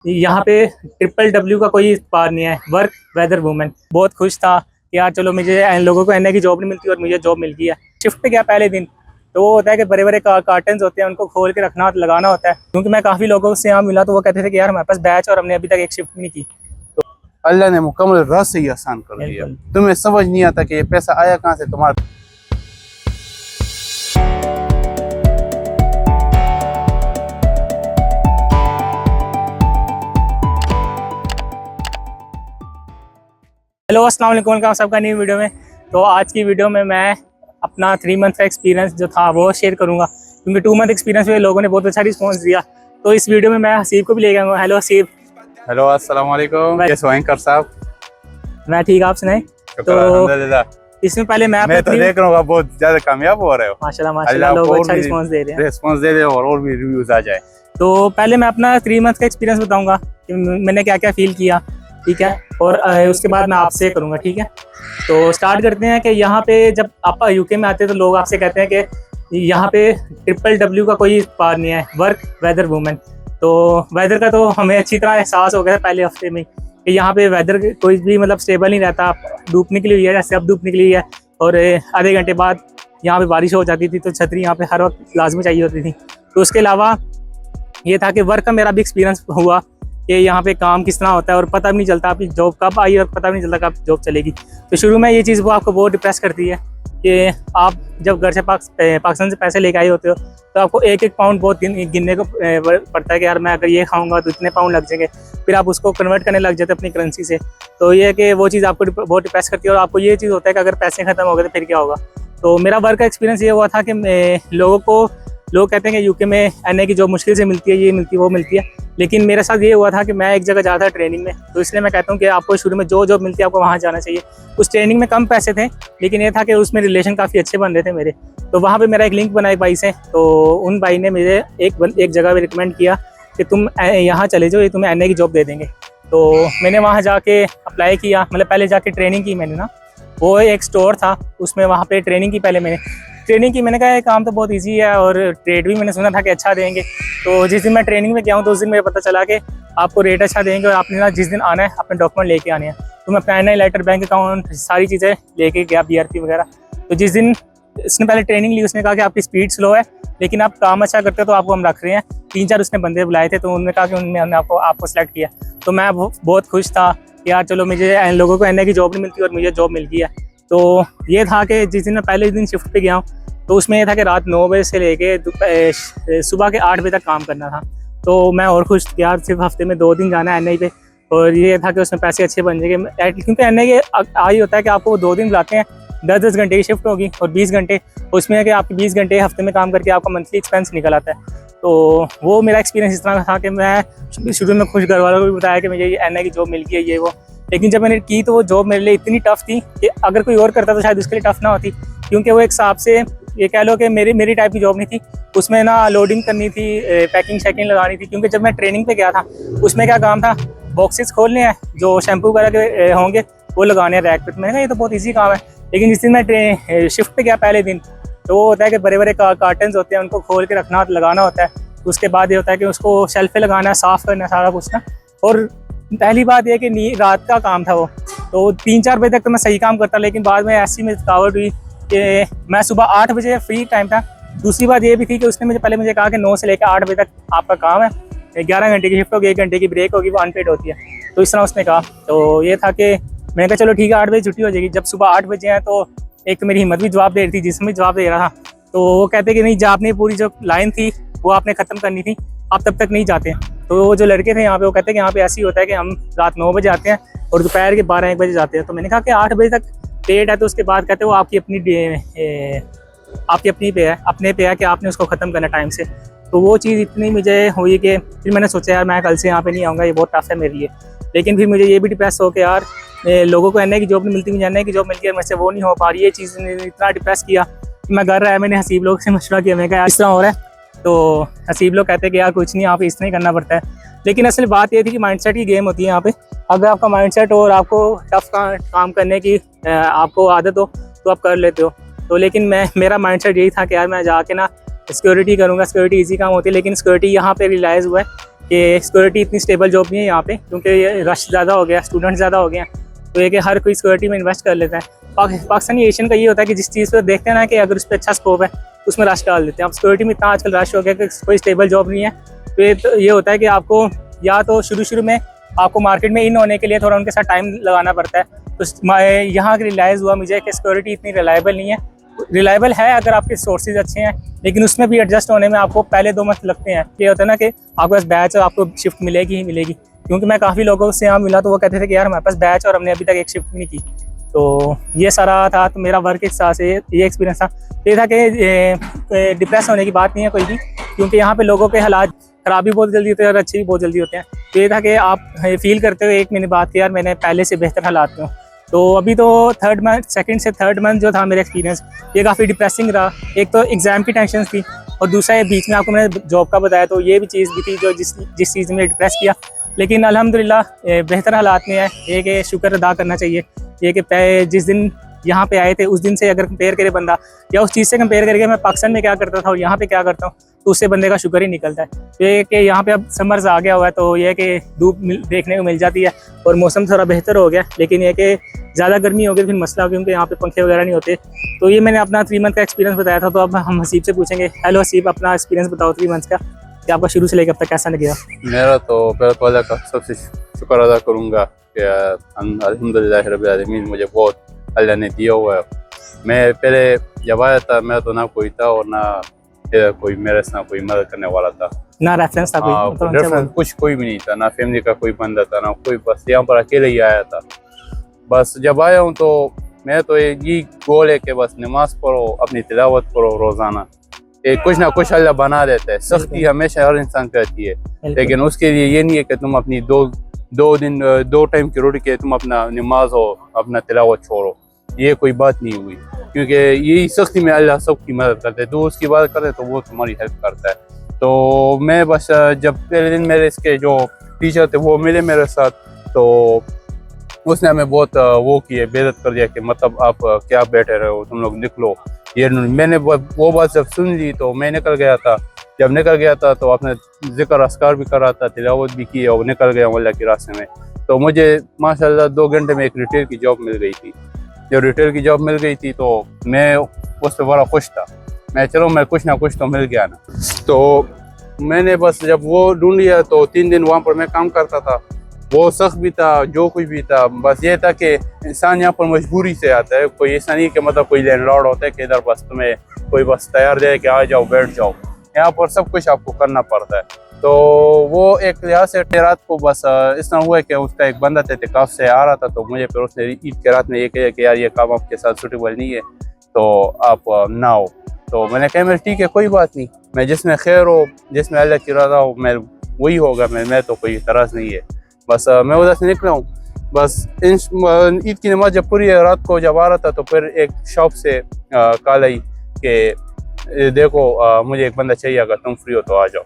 यहाँ पे WW का कोई पार नहीं है, वर्क वेदर वुमेन। बहुत खुश था कि यार चलो मुझे लोगों को एनए की जॉब नहीं मिलती और मुझे जॉब मिल गई है। शिफ्ट पे गया पहले दिन तो वो होता है कि बड़े बड़े कार्टन्स होते हैं, उनको खोल के रखना लगाना होता है। क्योंकि मैं काफ़ी लोगों से यहाँ मिला तो वो कहते थे कि यार हमारे पास बैच और हमने अभी तक एक शिफ्ट भी नहीं की। तो अल्लाह ने मुकम्मल राह से ही आसान कर दिया। तुम्हें समझ नहीं आता कि ये पैसा आया कहाँ से तुम्हारा। हेलो अस्सलाम वालेकुम, वेलकम सबका न्यू वीडियो में। तो आज की वीडियो में मैं अपना 3 मंथ का एक्सपीरियंस जो था वो शेयर करूंगा, क्योंकि 2 मंथ एक्सपीरियंस में लोगों ने बहुत अच्छा रिस्पांस दिया। तो इस वीडियो में मैं हसीब को भी ले गया। हेलो हसीब। हेलो अस्सलाम वालेकुम, कैसे हो एंकर साहब? मैं ठीक, आप सुनाएं? तो इसमें पहले मैं तो देख रहा हूँ बहुत ज्यादा कामयाब हो रहे हो माशाल्लाह माशाल्लाह, लोग अच्छा रिस्पांस दे रहे हैं। रिस्पांस दे रहे हो और भी रिव्यूज आ जाए। तो पहले मैं अपना 3 मंथ का एक्सपीरियंस बताऊंगा कि मैंने क्या क्या फील किया, ठीक है, और उसके बाद मैं आपसे करूंगा, ठीक है। तो स्टार्ट करते हैं कि यहाँ पे जब आप यूके में आते हैं तो लोग आपसे कहते हैं कि यहाँ पे WW का कोई पार नहीं है, वर्क वेदर वुमेन। तो वेदर का तो हमें अच्छी तरह एहसास हो गया पहले हफ्ते में कि यहाँ पे वेदर कोई भी मतलब स्टेबल नहीं रहता। धूप निकली हुई है, जैसे अब धूप निकली है और आधे घंटे बाद यहाँ पे बारिश हो जाती थी, तो छतरी यहाँ पे हर वक्त लाजमी चाहिए होती थी। तो उसके अलावा ये था कि वर्क का मेरा भी एक्सपीरियंस हुआ कि यहाँ पे काम किस तरह होता है और पता भी नहीं चलता आपकी जॉब कब आई और पता भी नहीं चलता कब जॉब चलेगी। तो शुरू में ये चीज़ वो आपको बहुत डिप्रेस करती है कि आप जब घर से पाकिस्तान से पैसे लेके आए होते हो तो आपको एक एक पाउंड बहुत गिनने को पड़ता है कि यार मैं अगर ये खाऊंगा तो इतने पाउंड लग जाएंगे। फिर आप उसको कन्वर्ट करने लग जाते हैं अपनी करेंसी से। तो ये है कि वो चीज़ आपको बहुत डिप्रेस करती है और आपको ये चीज़ होता है कि अगर पैसे ख़त्म हो गए तो फिर क्या होगा। तो मेरा वर्क का एक्सपीरियंस ये हुआ था कि लोग कहते हैं कि यूके में एनए की जॉब मुश्किल से मिलती है, ये मिलती है वो मिलती है, लेकिन मेरे साथ ये हुआ था कि मैं एक जगह जाता था ट्रेनिंग में। तो इसलिए मैं कहता हूँ कि आपको शुरू में जो जॉब मिलती है आपको वहाँ जाना चाहिए। उस ट्रेनिंग में कम पैसे थे, लेकिन ये था कि उसमें रिलेशन काफ़ी अच्छे बन रहे थे मेरे। तो वहाँ पे मेरा एक लिंक बना एक भाई से, तो उन भाई ने मुझे एक जगह पर रिकमेंड किया कि तुम यहाँ चले जाओ, ये तुम्हें एनए की जॉब दे देंगे। तो मैंने वहाँ जाके अप्लाई किया, मतलब पहले जाके ट्रेनिंग की मैंने ना। वो एक स्टोर था, उसमें वहाँ पे ट्रेनिंग की। पहले मैंने ट्रेनिंग की, मैंने कहा ये काम तो बहुत इजी है और रेट भी मैंने सुना था कि अच्छा देंगे। तो जिस दिन मैं ट्रेनिंग में गया हूँ तो उस दिन मुझे पता चला कि आपको रेट अच्छा देंगे और आपने ना जिस दिन आना है अपने डॉक्यूमेंट लेके आने हैं। तो मैं अपना एनआई लेटर, बैंक अकाउंट, सारी चीज़ें लेके गया, BRP वगैरह। तो जिस दिन उसने पहले ट्रेनिंग ली, उसने कहा कि आपकी स्पीड स्लो है लेकिन आप काम अच्छा करते हो तो आपको हम रख रहे हैं। 3-4 उसने बंदे बुलाए थे, तो उन्होंने कहा कि उन्होंने आपको सेलेक्ट किया। तो मैं बहुत खुश था कि यार चलो मुझे लोगों को एनए की जॉब नहीं मिलती और मुझे जॉब मिल गई है। तो ये था कि जिस दिन मैं पहले दिन शिफ्ट पे गया हूँ तो उसमें यह था कि रात 9 बजे से लेके सुबह के 8 बजे तक काम करना था। तो मैं और खुश यार, सिर्फ हफ्ते में 2 दिन जाना है एनआई पे, और ये था कि उसमें पैसे अच्छे बन जाएंगे। क्योंकि एनआई के आई होता है कि आपको वो 2 दिन बुलाते हैं, 10-10 घंटे की शिफ्ट होगी और 20 घंटे, उसमें है कि आपके 20 घंटे हफ्ते में काम करके आपका मंथली एक्सपेंस निकल आता है। तो वो मेरा एक्सपीरियंस इस तरह था कि मैं शुरू में खुश घर वालों को भी बताया कि मुझे ये एनआई की जॉब मिल गई है, ये वो। लेकिन जब मैंने की तो वो जॉब मेरे लिए इतनी टफ थी कि अगर कोई और करता तो शायद उसके लिए टफ ना होती, क्योंकि वो एक हिसाब से ये कह लो कि मेरी टाइप की जॉब नहीं थी। उसमें ना लोडिंग करनी थी, पैकिंग शैकिंग लगानी थी। क्योंकि जब मैं ट्रेनिंग पे गया था उसमें क्या काम था, बॉक्सेस खोलने हैं, जो शैम्पू वगैरह के होंगे वो लगाने हैं रैक पे। मैंने कहा ये तो बहुत ईजी काम है। लेकिन जिस दिन मैं शिफ्ट पे गया पहले दिन, तो वो होता है कि बड़े बड़े कार्टन्स होते हैं, उनको खोल के रखना लगाना होता है। उसके बाद ये होता है कि उसको शेल्फ पे लगाना है, साफ़ करना है सारा कुछ ना। और पहली बात यह कि रात का काम था वो, तो 3-4 बजे तक तो मैं सही काम करता, लेकिन बाद में ऐसी में थकावट हुई कि मैं सुबह 8 बजे फ्री टाइम था। दूसरी बात ये भी थी कि उसने मुझे कहा कि 9 से लेकर 8 बजे तक आपका काम है, 11 घंटे की शिफ्ट होगी, 1 घंटे की ब्रेक होगी, वो अनपेड होती है। तो इस तरह उसने कहा। तो ये था कि मैंने कहा चलो ठीक है 8 बजे छुट्टी हो जाएगी। जब सुबह 8 बजे हैं तो एक मेरी हिम्मत भी जवाब दे रही थी, जिसमें जवाब दे रहा था। तो वो कहते कि नहीं, जब आपने पूरी जो लाइन थी वो आपने ख़त्म करनी थी, आप तब तक नहीं जाते। तो वो जो लड़के थे यहाँ पे वो कहते हैं कि यहाँ पे ऐसे ही होता है कि हम रात 9 बजे आते हैं और दोपहर के 12-1 बजे जाते हैं। तो मैंने कहा कि 8 बजे तक डेट है, तो उसके बाद कहते हैं वो आपकी अपनी पे है, अपने पे है कि आपने उसको ख़त्म करना टाइम से। तो वो चीज़ इतनी मुझे हुई कि फिर मैंने सोचा यार मैं कल से यहाँ पे नहीं आऊँगा, ये बहुत टफ है मेरे लिए। लेकिन फिर मुझे ये भी डिप्रेस हो के यार लोगों को एनआई की जॉब नहीं मिलती, मुझे एनआई की जॉब मिलती है, मुझसे वो नहीं हो पा रही। ये चीज़ ने इतना डिप्रेस किया कि मैं घर आया, मैंने हसीब लोग से मशवरा किया, मैं कहा इस तरह हो रहा है। तो हसीब लोग कहते हैं कि यार कुछ नहीं, आप इस तरह ही करना पड़ता है। लेकिन असल बात ये थी कि माइंडसेट की गेम होती है यहाँ पे। अगर आपका माइंडसेट और आपको टफ काम करने की आपको आदत हो तो आप कर लेते हो। तो लेकिन मेरा माइंडसेट यही था कि यार मैं जाके ना सिक्योरिटी करूँगा, सिक्योरिटी ईजी काम होती है। लेकिन सिक्योरिटी यहाँ पे रियलाइज़ हुआ है कि सिक्योरिटी इतनी स्टेबल जॉब नहीं है यहाँ पे, क्योंकि ये रश ज़्यादा हो गया, स्टूडेंट ज़्यादा हो गए हैं, तो ये कि हर कोई सिक्योरिटी में इन्वेस्ट कर लेता है। पाकिस्तानी एशियन का ये होता है कि जिस चीज़ पर देखते हैं ना कि अगर उस पर अच्छा स्कोप है तो उसमें रश डाल देते हैं। अब सिक्योरिटी में इतना आजकल रश हो गया कि कोई स्टेबल जॉब नहीं है, तो ये होता है कि आपको या तो शुरू में आपको मार्केट में इन होने के लिए थोड़ा उनके साथ टाइम लगाना पड़ता है। तो यहाँ रियलाइज़ हुआ मुझे कि सिक्योरिटी इतनी रिलायबल नहीं है। रिलायबल है अगर आपके सोर्सेज अच्छे हैं, लेकिन उसमें भी एडजस्ट होने में आपको पहले 2 मंथ लगते हैं। ये होता है ना कि आपके पास बैच और आपको शिफ्ट मिलेगी ही मिलेगी, क्योंकि मैं काफ़ी लोगों से यहाँ मिला तो वो कहते थे कि यार हमारे पास बैच और हमने अभी तक एक शिफ्ट भी नहीं की। तो ये सारा था, तो मेरा वर्क एक साथ से ये एक्सपीरियंस था। ये था कि डिप्रेस होने की बात नहीं है कोई भी, क्योंकि यहाँ पे लोगों के हालात ख़राब भी बहुत जल्दी होते हैं और अच्छे भी बहुत जल्दी होते हैं। तो ये था कि आप फील करते हो 1 महीने बाद कि यार मैंने पहले से बेहतर हालात में हूँ। तो अभी तो सेकंड से थर्ड मंथ जो था मेरा एक्सपीरियंस ये काफ़ी डिप्रेसिंग रहा। एक तो एग्ज़ाम की टेंशन थी और दूसरा ये बीच में आपको मैंने जॉब का बताया, तो ये भी चीज़ भी थी जो जिस चीज़ में डिप्रेस किया। लेकिन अल्हम्दुलिल्लाह बेहतर हालात में है। ये कि शुक्र अदा करना चाहिए। ये कि जिस दिन यहाँ पे आए थे उस दिन से अगर कंपेयर करे बंदा, या उस चीज़ से कंपेयर करके मैं पाकिस्तान में क्या करता था और यहाँ पे क्या करता हूँ, तो उससे बंदे का शुक्र ही निकलता है। तो ये कि यहाँ पे अब समर्स आ गया हुआ है, तो ये कि धूप देखने को मिल जाती है और मौसम थोड़ा बेहतर हो गया। लेकिन ये कि ज़्यादा गर्मी हो गई फिर मसला हो गया, क्योंकि यहाँ पे पंखे वगैरह नहीं होते। तो ये मैंने अपना 3 मंथ का एक्सपीरियंस बताया था। तो अब हम हसीब से पूछेंगे। हेलो हसीब, अपना एक्सपीरियंस बताओ 3 मंथ्स का, कि आपका शुरू से लेकर अब तक कैसा लगा? मेरा तो पहले तो अल्लाह का सबसे शुक्र अदा करूँगा कि अल्हम्दुलिल्लाह रब्बिल आलमीन मुझे बहुत अल्लाह ने दिया हुआ है। मैं पहले जब आया था मैं तो ना कोई था और ना कोई मेरे से ना कोई मदद करने वाला था, ना रेफरेंस था कोई, रेफरेंस कुछ कोई भी नहीं था, ना फैमिली का कोई बंदा था ना कोई, बस यहाँ पर अकेले ही आया था। बस जब आया हूँ तो मैं तो यही गोल है कि बस नमाज पढ़ो, अपनी तिलावत करो रोज़ाना, कुछ ना कुछ अल्लाह बना देता है। सख्ती हमेशा हर इंसान करती है, लेकिन उसके लिए ये नहीं है कि तुम अपनी दो टाइम की रोटी के तुम अपना नमाज हो अपना तिलावत छोड़ो। ये कोई बात नहीं हुई, क्योंकि यही सख्ती में अल्लाह सबकी मदद करता है। तो उसकी बात करे तो वो तुम्हारी हेल्प करता है। तो मैं बस जब पहले दिन मेरे इसके जो टीचर थे वो मिले मेरे साथ, तो उसने हमें बहुत वो किए, बेइज्जत कर दिया कि मतलब आप क्या बैठे रहे हो, तुम लोग निकलो। ये मैंने वो बात जब सुन ली तो मैं निकल गया था। जब निकल गया था तो अपने जिक्र अस्कार भी कर रहा था, तिलावत भी की और निकल गया अल्लाह के रास्ते में। तो मुझे माशाल्लाह 2 घंटे में एक रिटेल की जॉब मिल गई थी। जब रिटेल की जॉब मिल गई थी तो मैं उस पर बड़ा खुश था। मैं चलो मैं कुछ ना कुछ तो मिल गया ना। तो मैंने बस जब वो ढूंढ लिया तो 3 दिन वहाँ पर मैं काम करता था। वो सख्त भी था, जो कुछ भी था, बस ये था कि इंसान यहाँ पर मजबूरी से आता है। कोई ऐसा नहीं कि मतलब कोई लैंडलॉर्ड होता है कि इधर बस तुम्हें कोई बस तैयार दे कि आ जाओ बैठ जाओ। यहाँ पर सब कुछ आपको करना पड़ता है। तो वो एक लिहाज से रात को बस इस तरह हुआ कि उसका एक बंदा एहतिकाफ से आ रहा था, तो मुझे फिर उसने ईद के रात में ये कहा कि यार ये काम आपके साथ सूटेबल नहीं है तो आप ना हो। तो मैंने कहा मेरे ठीक है कोई बात नहीं, मैं जिसमें खैर हो जिसमें अल्लाह की रज़ा हो मैं वही होगा, मैं तो कोई तरस नहीं है। बस मैं उधर से निकला हूँ। बस ईद की नमाज जब पूरी रात को जब आ रहा था तो फिर एक शॉप से कॉल आई कि देखो मुझे एक बंदा चाहिए, अगर तुम फ्री हो तो आ जाओ।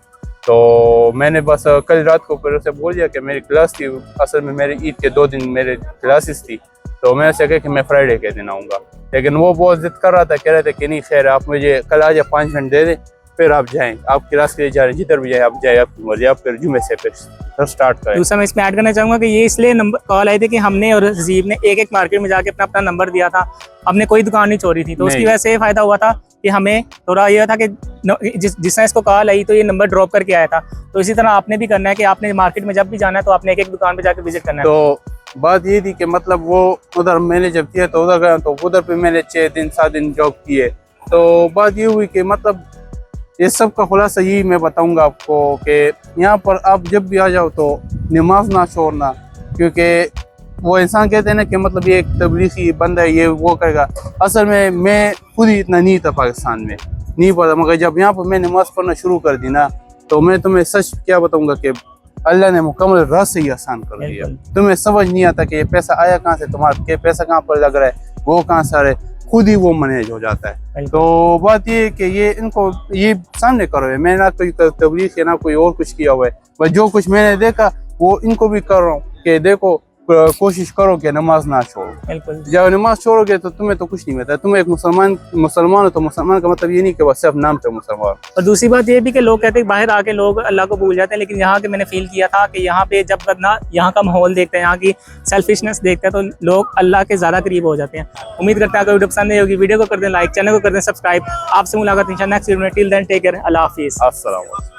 तो मैंने बस कल रात को फिर उसे बोल दिया कि मेरी क्लास थी, असल में मेरी ईद के 2 दिन मेरे क्लासेस थी, तो मैंने उसे कहा कि मैं फ्राइडे के दिन आऊँगा। लेकिन वो बहुत जिद कर रहा था, कह रहे थे कि नहीं खैर आप मुझे कल आ जाए 5 घंटे दे दें फिर आप जाएँ, आप क्लास के लिए जा रहे हैं, जिधर भी जाए आप जाए, आपकी मर्जी, आप फिर जुमे से फिर स्टार्ट करें। दूसरा मैं इसमें ऐड करना चाहूँगा कि ये इसलिए नंबर कॉल आई थी कि हमने और हसीब ने एक मार्केट में जाके अपना नंबर दिया था। हमने कोई दुकान नहीं छोड़ी थी, तो उसकी वजह से ये फायदा हुआ था कि हमें थोड़ा ये था कि जिसने इसको कॉल आई तो ये नंबर ड्रॉप करके आया था। तो इसी तरह आपने भी करना है कि आपने मार्केट में जब भी जाना है तो आपने एक दुकान पे जाके विजिट करना है। तो बात ये थी कि मतलब वो उधर मैंने जब किया तो उधर गया, तो उधर पे मैंने 6 दिन 7 दिन जॉब किए। तो बात ये हुई कि मतलब ये सब का खुलासा यही मैं बताऊंगा आपको कि यहाँ पर आप जब भी आ जाओ तो नमाज ना छोड़ना, क्योंकि वो इंसान कहते हैं ना कि मतलब ये एक तबलीगी बंदा है, ये वो करेगा। असल में मैं खुद ही इतना नहीं था पाकिस्तान में, नहीं पता, मगर जब यहाँ पर मैं नमाज पढ़ना शुरू कर दी ना तो मैं तुम्हें सच क्या बताऊंगा कि अल्लाह ने मुकम्मल राह से ही आसान कर दिया। तुम्हें समझ नहीं आता कि ये पैसा आया कहाँ से, तुम्हारा के पैसा कहाँ पर लग रहा है, वो कहाँ से आ रहा है, खुद ही वो मैनेज हो जाता है। तो बात ये है कि ये इनको ये सामने करो है, मैं ना कोई तबलीग है ना कोई और कुछ किया हुआ है, बस जो कुछ मैंने देखा वो इनको भी कर रहा हूँ कि देखो कोशिश करो कि नमाज ना छोड़ो। बिल्कुल। जब नमाज छोड़ोगे तो तुम्हें तो कुछ नहीं मिलता। तुम एक मुसलमान हो तो मुसलमान का मतलब ये नहीं कि बस सिर्फ नाम पे मुसलमान। और दूसरी बात ये भी कि लोग कहते हैं बाहर आके लोग अल्लाह को भूल जाते हैं, लेकिन यहाँ के मैंने फील किया था कि यहाँ पे जब ना यहाँ का माहौल देखते हैं, यहाँ की सेल्फिशनेस देखते हैं, तो लोग अल्लाह के ज़्यादा करीब हो जाते हैं। उम्मीद करते हैं अगर वीडियो पसंद आई होगी, वीडियो को कर दें लाइक, चैनल को कर दें सब्सक्राइब। आपसे मुलाकात इंशाल्लाह नेक्स्ट वीडियो में। टिल देन टेक केयर, अल्लाह हाफिज़। अस्सलाम वालेकुम।